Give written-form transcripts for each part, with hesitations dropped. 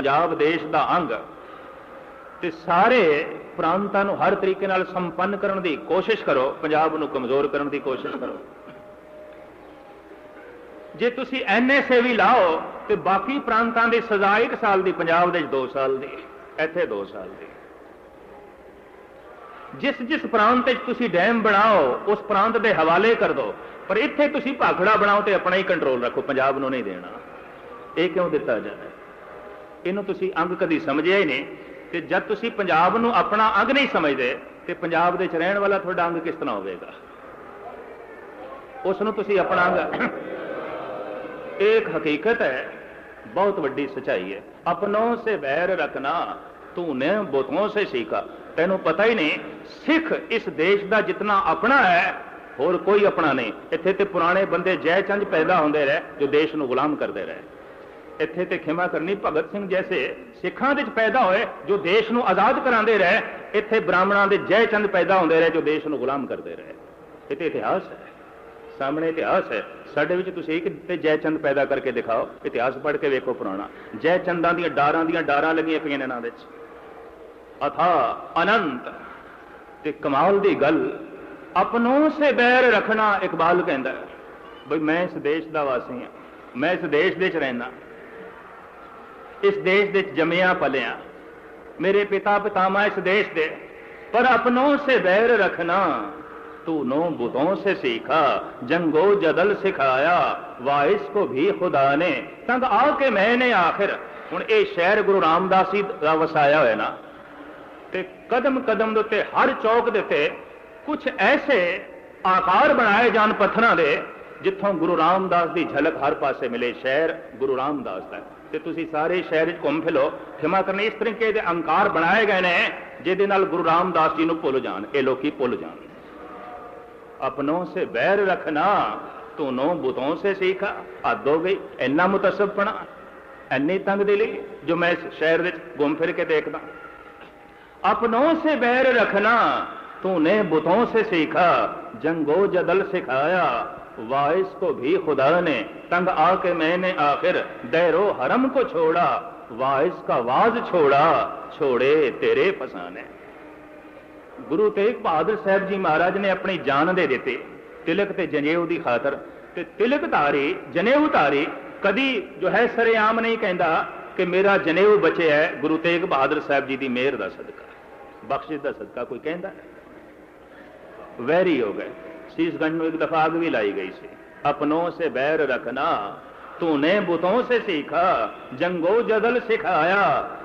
पंजाब देश का अंग ते सारे प्रांतां नूं हर तरीके नाल संपन्न करने की कोशिश करो, पंजाब नूं कमज़ोर करने की कोशिश करो। जे तुसी NSA भी लाओ तो बाकी प्रांतां दी सज़ा 1 साल की, पंजाब दे 2 साल की, इत्थे 2 साल की। जिस जिस प्रांत तुसी डैम बनाओ उस प्रांत के हवाले कर दो, पर इत्थे तुसी भाखड़ा बनाओ तो अपना ही कंट्रोल रखो, पंजाब नूं नहीं देना। ये क्यों दिता जाए? इनू तुसी अंग कदी समझिया ही नहीं। तो जब तुसी पंजाब नूं अपना अंग नहीं समझते तो पंजाब दे रहण वाला तुहाडा अंग किस तरह होवेगा? उसनूं तुसी अपना अंग। एक हकीकत है, बहुत वड्डी सच्चाई है। अपनों से बैर रखना तूने बुतों से सीखा। तैनूं पता ही नहीं, सिख इस देश का जितना अपना है होर कोई अपना नहीं। इत्थे ते पुराने बंदे जय चंद पैदा होंदे रहे जो देश नूं गुलाम करते रहे। इत्थे ते खिमा करनी भगत सिंह जैसे सिखां दे पैदा होए जो देश नूं आज़ाद करांदे रहे। इत्थे ब्राह्मणां दे जय चंद पैदा होंदे रहे जो देश नूं गुलाम करते रहे। ये तो इतिहास है, सामने इतिहास है। साडे विच तुसीं एक ते जय चंद पैदा करके दिखाओ, इतिहास पढ़ के वेखो पुराना। जय चंदां दीयां डारां लगियां पईआं ने इन्हां विच। अथा अनंत ते कमाल दी गल, अपनों से बैर रखना। इकबाल कहता है बई मैं इस देश का वासी हाँ, मैं इस देश दे रहना, इस देश दे जमिया पलिया, मेरे पिता पितामह इस देश दे, पर अपनों से बैर रखना तूनो बुतों से सीखा। जंगो जदल सिखाया वाइस को भी खुदा ने, तंग आके मैंने आखिर। हुण ये शहर गुरु रामदास जी दा वसाया होया ना, ते कदम कदम दे उत्ते हर चौक दे उत्ते कुछ ऐसे आकार बनाए जान पत्थरां दे जिथों गुरु रामदास की झलक हर पासे मिले। शहर गुरु रामदास का ते तुसी सारे शहर घूम फिलो, खिमा करने इस तरीके के अंकार बनाए गए हैं जिहदे नाल गुरु रामदास जी नूं भुल जान, ये लोकी भुल जान। अपनों से बैर रखना तूनो बुतों से सीखा। हद हो गई, इन्ना मुतसबपना, इन्नी तंग दिली जो मैं इस शहर में घूम फिर के देखदा। अपनों से बैर रखना तूने बुतों से सीखा, जंगो जदल सिखाया वाइस को भी खुदा ने, तंग आके मैंने आखिर दैरो हरम को छोड़ा, वाइस का वाज छोड़ा छोड़े तेरे फसाने। गुरु तेग बहादुर साहब जी महाराज ने अपनी जान दे देते तिलक ते जनेऊ की खातर। ते तिलक धारी जनेऊ धारी कदी जो है सरेआम नहीं कहता कि मेरा जनेऊ बचे है गुरु तेग बहादुर साहब जी की मेहर का सदका, बख्शिश का सदका। कोई कहता है? वैरी हो गए। शीशगंज में एक दफा आग भी लाई गई सी। अपनों से बैर रखना तूने बुतों से सीखा, जंगो जदल सिखाया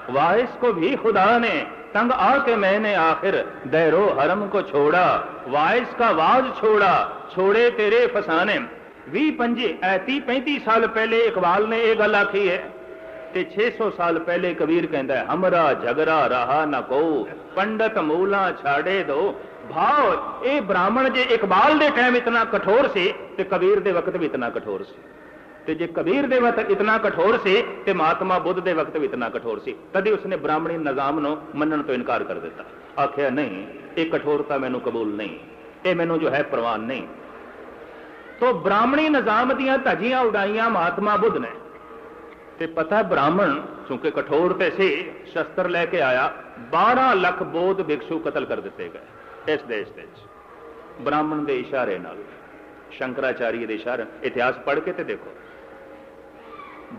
वाइस को भी खुदा ने, तंग आके मैंने आखिर दैरो हरम को छोड़ा, वाइस का वाज छोड़ा छोड़े तेरे फसाने। 20-25 साल पहले इकबाल ने यह गल आखी है ते 600 साल पहले कबीर कहता है हमरा झगड़ा रहा न को, पंडित मूला छाड़े दो। भाव ये ब्राह्मण जे इकबाल दे टाइम इतना कठोर से ते कबीर दे वक्त भी इतना कठोर से, ते जे कबीर दे वक्त इतना कठोर से ते महात्मा बुद्ध दे वक्त भी इतना कठोर से। तभी उसने ब्राह्मणी निजाम नूं मनण तो इनकार कर दिता। आखिया नहीं, ये कठोरता मैनू कबूल नहीं, ये मैनू जो है प्रवान नहीं। तो ब्राह्मणी निजाम दीयां धजियां उड़ाइयां महात्मा बुद्ध ने। ते पता ब्राह्मण चूंकि कठोर ते से शस्त्र लैके आया, 12 लाख बौद्ध भिक्षु कतल कर दिते गए इस देश दे ब्राह्मण के इशारे नाल, शंकराचार्य के इशारे। इतिहास पढ़ के ते देखो।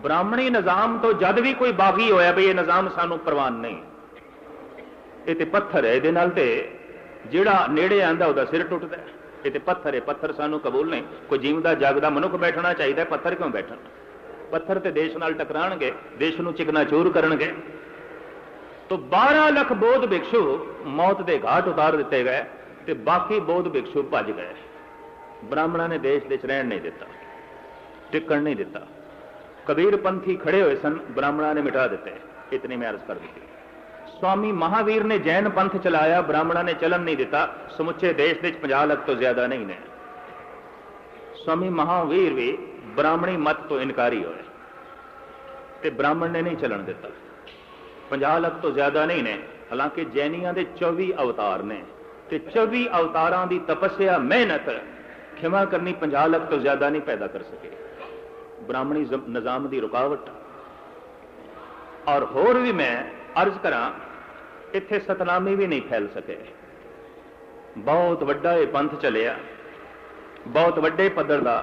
ब्राह्मणी निजाम तो जद भी कोई बागी होया भी ये निजाम सानू प्रवान नहीं, ये ते पत्थर है, ये नाल ते जिहड़ा नेड़े आंदा उहदा सिर टुटदा। ये ते पत्थर है, पत्थर सानू कबूल नहीं। कोई जीवदा जागदा मनुख बैठना चाहिए, पत्थर क्यों बैठन? पत्थर ते देश नाल टकराणगे, देश नूं चिकनाचूर करनगे। तो 12 लाख बौद्ध भिक्षु मौत के घाट उतार दिते गए ते बाकी बौद्ध भिक्षु भज गए। ब्राह्मणों ने देश दे रहन नहीं दिता, टिकण नहीं दिता। कबीर पंथी खड़े हुए सन, ब्राह्मणों ने मिटा दिते। इतनी मैं अर्ज कर दी। स्वामी महावीर ने जैन पंथ चलाया, ब्राह्मणों ने चलन नहीं दिता। समुचे देश के 50 लाख तो ज्यादा नहीं ने। स्वामी महावीर भी ब्राह्मणी मत तो इनकारी होए ते ब्राह्मण ने नहीं चलन दिता। 50 लाख तो ज्यादा नहीं ने। हालांकि जैनियां दे 24 अवतार ने ते 24 अवतारां दी तपस्या मेहनत खिमा करनी 50 लाख तो ज्यादा नहीं पैदा कर सके। ब्राह्मणी निजाम की रुकावट। 50 लाख तो ज्यादा नहीं ने। 24 अवतारां दी तपस्या मेहनत खिमा करनी 50 लाख तो ज्यादा नहीं पैदा कर सके। ब्राह्मणी निजाम दी रुकावट। 50 लाख तो ज्यादा नहीं पैदा कर सके। 50 लाख तो ज्यादा नहीं पैदा कर सके। और होर भी मैं अर्ज करा, इत्थे सतनामी भी नहीं फैल सके। बहुत वड्डा ये पंथ चलिया, बहुत वड्डे पद्धर का।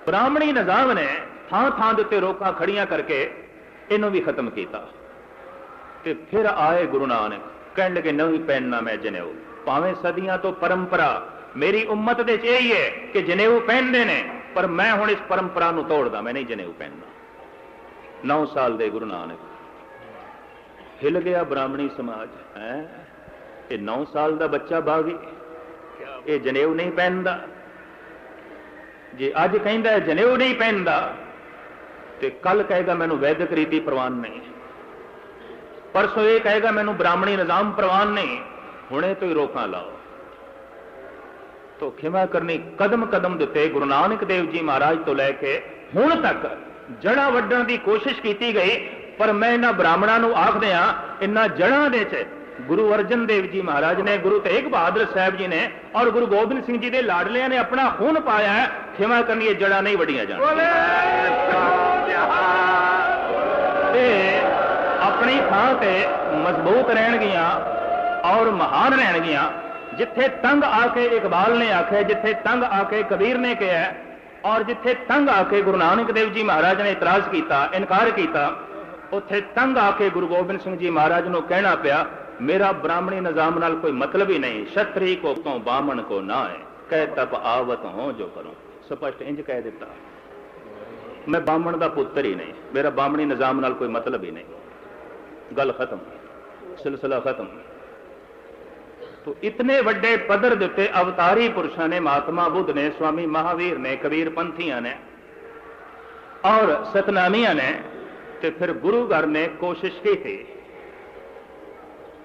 ब्राह्मणी निजाम ने थां थां दे उत्ते रोकां खड़ियां करके इनू भी खत्म किया। ते फिर आए गुरु नानक, कहने लगे नहीं पहनना मैं जनेऊ। भावें सदियां तो परंपरा मेरी उम्मत दे यही है कि जनेऊ पहनते ने, पर मैं हुण इस परंपरा नूं तोड़दा, मैं नहीं जनेऊ पहनना। 9 साल दे गुरु नानक, हिल गया ब्राह्मणी समाज है। ये 9 साल का बच्चा बागी, ये जनेऊ नहीं पहनता। जे अज कहंदा जनेऊ नहीं पहनता तो कल कहेगा मैनू वैदिक रीति प्रवान नहीं, परसों ये कहेगा मैनू ब्राह्मणी निजाम प्रवान नहीं। हुणे तो ही रोकां लाओ। तो खिमा करनी कदम कदम दिते गुरु नानक देव जी महाराज तो लैके हुण तक जड़ा वड्डण की कोशिश की गई। पर मैं इन्हां ब्राह्मणां नूं आख दियां, इन्हां जड़ां दे च गुरु अर्जन देव जी महाराज ने, गुरु तेग बहादुर साहब जी ने और गुरु गोबिंद सिंह जी के लाडलियां ने अपना खून पाया है। खिमा करनी ये जड़ा नहीं वड्डियां जाण, अपनी थां ते मजबूत रहणगियां और महान रहणगियां। जिथे तंग आके इकबाल ने आखे, जिथे तंग आके कबीर ने कहा, और जिथे तंग आके गुरु नानक देव जी महाराज ने इतराज किया, इनकार किया, उत्थे तंग आके गुरु गोबिंद सिंह जी महाराज को कहना पिया मेरा ब्राह्मणी निजाम नाल कोई मतलब ही नहीं। क्षत्रिय को तो बामण को ना है, कह तप आवत हो जो करूं। स्पष्ट इंज कह दिता, मैं बामण का पुत्र ही नहीं, मेरा बामणी निजाम नाल कोई मतलब ही नहीं। गल खत्म, सिलसिला खत्म। तो इतने वड्डे पदर दिते अवतारी पुरुषों ने, महात्मा बुद्ध ने, स्वामी महावीर ने, कबीर पंथियां ने और सतनामियां ने, तो फिर गुरु घर ने कोशिश की थी।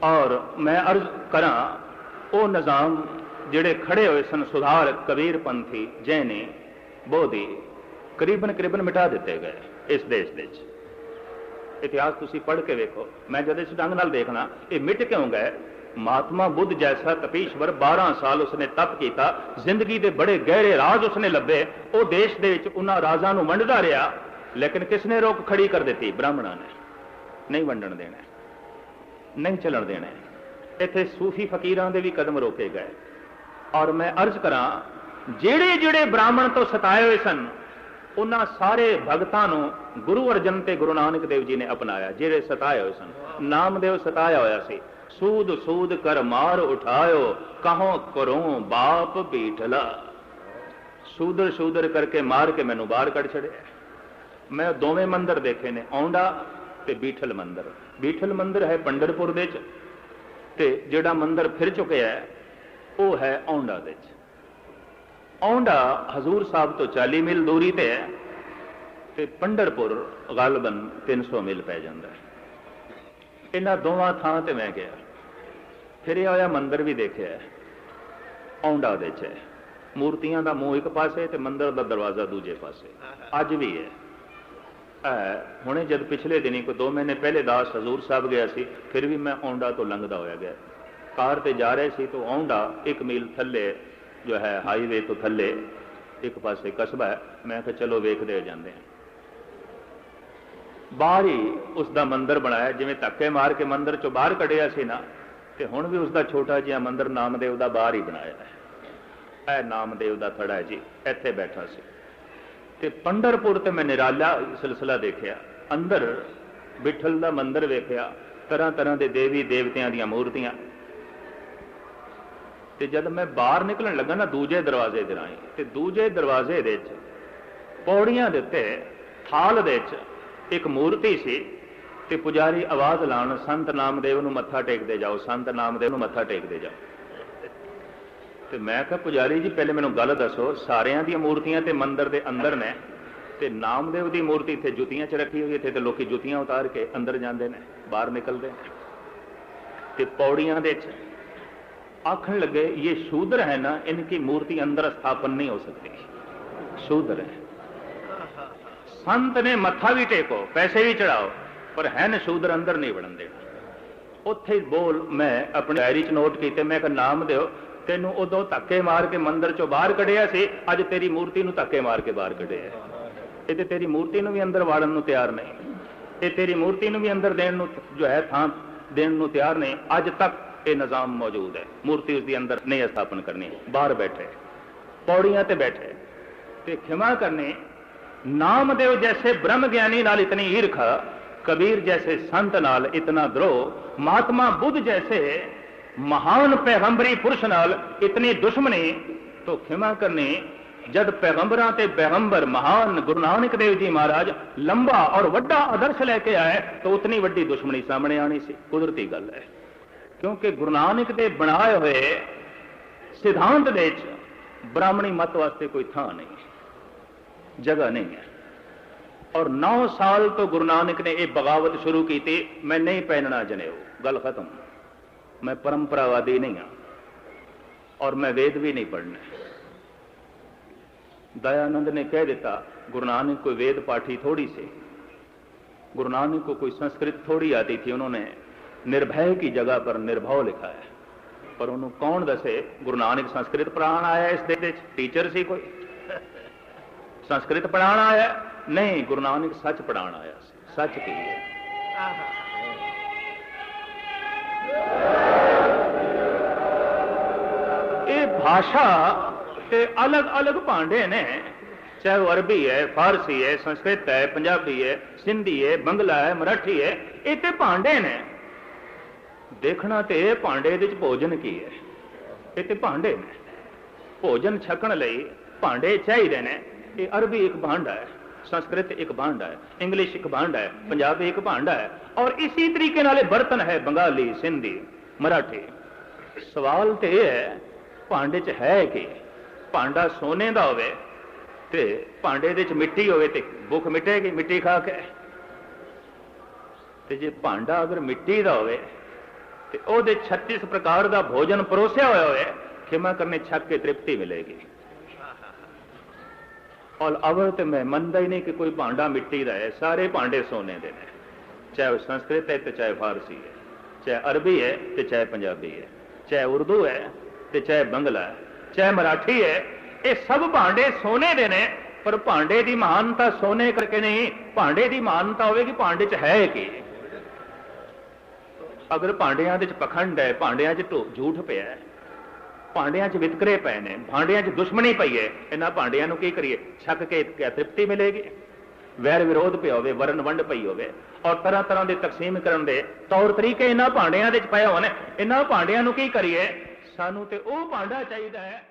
और मैं अर्ज करा, वो निजाम जिहड़े खड़े हुए सन सुधार, कबीर पंथी, जैनी, बोधी, करीबन करीबन मिटा दिते गए इस देश दे। इतिहास तुसी पढ़ के वेखो। मैं जब इस ढंग नाल देखना ये मिट क्यों गए। महात्मा बुद्ध जैसा तपीश्वर 12 साल उसने तप किया, जिंदगी के बड़े गहरे राज उसने लभे। वो देश दे विच उन्हां राजां नूं वंडदा रहा, लेकिन किसने रोक खड़ी कर दी? ब्राह्मणों ने। नहीं वंडण देना, नहीं चलन देना। इत्थे सूफी फकीरां दे भी कदम रोके गए। और मैं अर्ज करा, जेड़े जेड़े ब्राह्मण तो सताए हुए सन उन्हां सारे भगतां नूं गुरु अर्जन ते गुरु नानक देव जी ने अपनाया। जेड़े सताए हुए सन, नामदेव सताया होया सी, सूद सूद कर मार उठायो, कहो करो बाप बीठला। सूदर सूदर करके मार के मैनू बाहर कढ़ छड़े। मैं दोवें मंदिर देखे ने, औंडा ते बीठल मंदिर। बीठल मंदिर है पंडरपुर दे च, ते जेड़ा मंदिर फिर चुके है वो है औंडा दे च। औंडा हजूर साहब तो 40 मील दूरी ते है, ते पंडरपुर गालबन 300 मील पै जाता है। इन्हां दोवां थां ते मैं गया, फिर होया मंदिर भी देखिया। औंडा दे च मूर्तियां दा मूँह एक पासे ते मंदिर दा दरवाजा दूजे पासे, अज भी है। हुणे जब पिछले दिनी कोई 2 महीने पहले दास हजूर साहब गया सी, फिर भी मैं औंडा तो लंघदा होया गया। कार ते जा रहे सी तो औंडा 1 मील थल्ले जो है हाईवे तो थल्ले एक पासे कस्बा है। मैं कहा चलो वेखदे जांदे हैं। बाहर ही उसका मंदिर बनाया, जिवें धक्के मार के मंदिर चो बाहर कढ़िया सी ना, ते हुण भी उसका छोटा जिहा मंदिर नामदेव का बाहर ही बनाया है। यह नामदेव का थड़ा है जी, इत्थे बैठा सी। ते पंडरपुर ते मैं निराला सिलसिला देखिया। अंदर बिठल का मंदिर वेखिया, तरह तरह के देवी देवतियां दी मूर्तियां। ते जब मैं बाहर निकलन लगा ना दूजे दरवाजे दे राही, ते दूजे दरवाजे दे पौड़ियां दे उत्ते थाल दे एक मूर्ति सी, ते पुजारी आवाज लाण संत नामदेव नूं मत्था टेकदे जाओ, संत नामदेव नूं मत्था टेकदे जाओ। ते मैं कहा पुजारी जी पहले मैनूं गल दसो, सारियां दी मूर्तियां ते मंदिर दे अंदर ने, ते नामदेव दी मूर्ति इत्थे जुतियां च रखी हुई, इत्थे ते लोकी जुतियां उतार के अंदर जांदे ने, बाहर निकलदे ने। ते पौड़ियां दे आखण लगे ये शूद्र है ना, इनकी मूर्ति अंदर स्थापन नहीं हो सकती, शूद्र है। संत ने मत्था भी टेको, पैसे भी चढ़ाओ, पर है न शूद्र अंदर नहीं वड़न देना। उत्थे बोल मैं अपनी डायरी च नोट किए, मैं कहा नामदेव तेनों उदों धक्के मार के मंदिर चो बाहर कढ़िया सी, अज तेरी मूर्ति नूं धक्के मार के बाहर कढ़िया। ये तेरी मूर्ति नूं भी अंदर वाड़न नूं तैयार नहीं। ये तेरी मूर्ति नूं भी अंदर देण नूं जो है थां देण नूं तैयार नहीं। अज तक ये निज़ाम मौजूद है। मूर्ति उसके अंदर नहीं स्थापन करनी, बाहर बैठे पौड़ियां ते बैठे। ते खिमा करनी, नामदेव जैसे ब्रह्म ज्ञानी नाल इतनी ईर्खा, कबीर जैसे संत नाल इतना द्रोह, महात्मा बुद्ध जैसे महान पैगंबरी पुरुष नाल इतनी दुश्मनी, तो खिमा करनी जब पैगंबरां ते पैगंबर महान गुरु नानक देव जी महाराज लंबा और वड्डा आदर्श लेके आए तो उतनी वड्डी दुश्मनी सामने आनी सी। कुदरती गल है, क्योंकि गुरु नानक दे बनाए हुए सिद्धांत दे ब्राह्मणी मत वास्ते कोई थां नहीं, जगह नहीं है। और 9 साल तो गुरु नानक ने यह बगावत शुरू की थी, मैं नहीं पहनना जनेऊ, गल खत्म। मैं परंपरावादी नहीं हाँ और मैं वेद भी नहीं पढ़ना। दयानंद ने कह दिता, गुरु नानक कोई वेद पाठी थोड़ी से, गुरु नानक को कोई संस्कृत थोड़ी आती थी। उन्होंने निर्भय की जगह पर निर्भव लिखा है, पर उन्होंने कौन दसे गुरु नानक संस्कृत पढ़ाना आया इस देश में? टीचर सी कोई संस्कृत पढ़ाना आया? नहीं, गुरु नानक सच पढ़ाना आया, सच की है। ये भाषा के अलग अलग भांडे ने, चाहे वो अरबी है, फारसी है, संस्कृत है, पंजाबी है, सिंधी है, बंगला है, मराठी है, ये तो भांडे ने। देखना तो ये भांडे दे भोजन की है, ये तो भांडे ने। भोजन छकण लई भांडे चाहिए ने। ये अरबी एक भांडा है, संस्कृत एक भांडा है, इंग्लिश एक भांडा है, पंजाबी एक भांडा है, और इसी तरीके नाले बर्तन है बंगाली, सिंधी, मराठी। सवाल तो यह है भांडे च है कि भांडा सोने का होवे ते भांडे दे च मिट्टी होवे ते भुख मिटेगी मिट्टी खा के। ते जे भांडा अगर मिट्टी का होवे ते ओदे 36 प्रकार का भोजन परोसिया होया होवे, खिमा करने छक के तृप्ति मिलेगी। और अवल तो मैं मनता ही नहीं कि कोई भांडा मिट्टी का है, सारे भांडे सोने के हैं, चाहे संस्कृत है तो चाहे फारसी है, चाहे अरबी है तो चाहे पंजाबी है, चाहे उर्दू है तो चाहे बंगला है, चाहे मराठी है, ये सब भांडे सोने के ने। पर भांडे की महानता सोने करके नहीं, भांडे की महानता होगी भांडे च है कि। अगर भांडिया पखंड है, भांडिया झूठ पिया है, भांडिया वितकरे पे ने, भांडिया दुश्मनी पई है, इन्होंने भांडिया की करिए? छक के क्या तृप्ति मिलेगी? वैर विरोध पे होवे, वरण वंड पई होवे, और तरह तरह के तकसीम करन दे तौर तरीके इन्होंने भांडिया पे होने, इन्होंने भांडिया की करिए? सानू ते वो भांडा चाहिए है